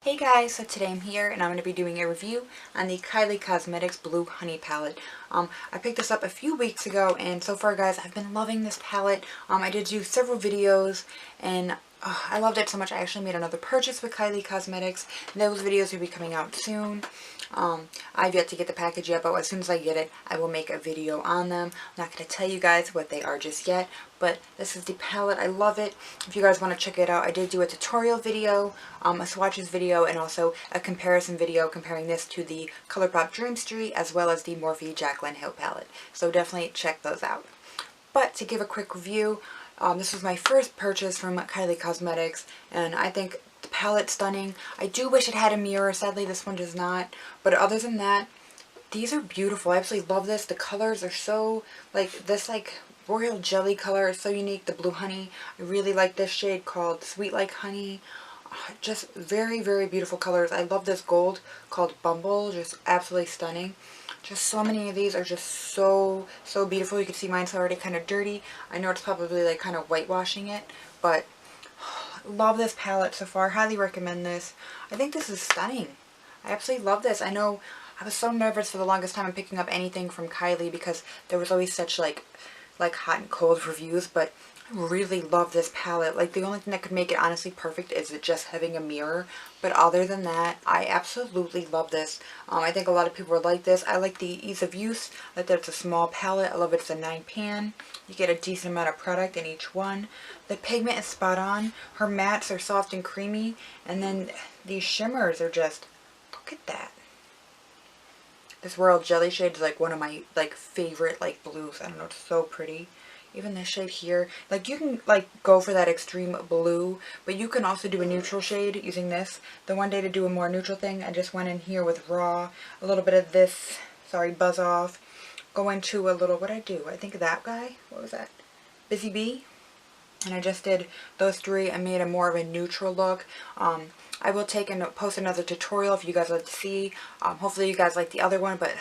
Hey guys, so today I'm here and I'm going to be doing a review on the Kylie Cosmetics Blue Honey Palette. I picked this up a few weeks ago and so far guys, I've been loving this palette. I did do several videos and I loved it so much I actually made another purchase with Kylie Cosmetics. Those videos will be coming out soon. I've yet to get the package yet, but as soon as I get it, I will make a video on them. I'm not going to tell you guys what they are just yet, but this is the palette. I love it. If you guys want to check it out, I did do a tutorial video, a swatches video, and also a comparison video comparing this to the ColourPop Dream Street as well as the Morphe Jaclyn Hill palette. So definitely check those out. But to give a quick review, this was my first purchase from Kylie Cosmetics, and I think the palette's stunning. I do wish it had a mirror. Sadly, this one does not. But other than that, these are beautiful. I absolutely love this. The colors are so, this royal jelly color is so unique. The blue honey. I really like this shade called Sweet Like Honey. Just very, very beautiful colors. I love this gold called Bumble. Just absolutely stunning. Just so many of these are just so beautiful. You can see mine's already kind of dirty. I know it's probably like kind of whitewashing it, but love this palette so far. Highly recommend this. I think this is stunning. I absolutely love this. I know I was so nervous for the longest time in picking up anything from Kylie because there was always such like hot and cold reviews, but I really love this palette. Like the only thing that could make it honestly perfect is it just having a mirror, but other than that, I absolutely love this. I think a lot of people would like this. I like the ease of use. I like that it's a small palette. I love it's a 9-pan. You get a decent amount of product in each one. The pigment is spot on. Her mattes are soft and creamy, and then these shimmers are just, look at that. This Royal Jelly shade is like one of my favorite blues. I don't know, it's so pretty. Even this shade here, you can go for that extreme blue, but you can also do a neutral shade using this. The one day to do a more neutral thing, I just went in here with Raw, a little bit of this, sorry, Buzz Off, go into a little, what'd I do? I think that guy, what was that? Busy Bee. And I just did those three and made a more of a neutral look. I will take and post another tutorial if you guys like to see. Hopefully you guys like the other one, but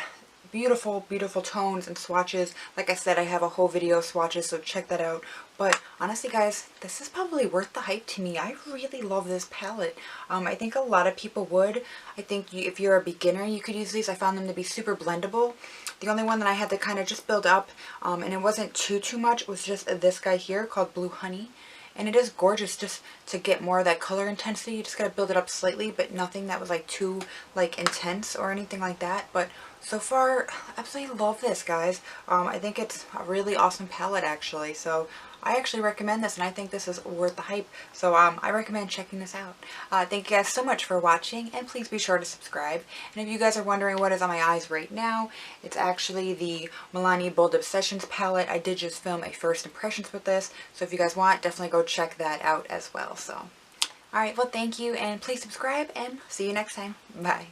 beautiful, beautiful tones and swatches. Like I said, I have a whole video of swatches, so check that out. But honestly, guys, this is probably worth the hype to me. I really love this palette. I think a lot of people would. I think if you're a beginner, you could use these. I found them to be super blendable. The only one that I had to kind of just build up, and it wasn't too much, was just this guy here called Blue Honey. And it is gorgeous just to get more of that color intensity. You just gotta build it up slightly, but nothing that was too intense or anything like that. But so far, absolutely love this, guys. I think it's a really awesome palette actually. So I actually recommend this, and I think this is worth the hype. So I recommend checking this out. Thank you guys so much for watching, and please be sure to subscribe. And if you guys are wondering what is on my eyes right now, it's actually the Milani Bold Obsessions palette. I did just film a first impressions with this, so if you guys want, definitely go check that out as well. So, alright, well thank you, and please subscribe, and see you next time. Bye.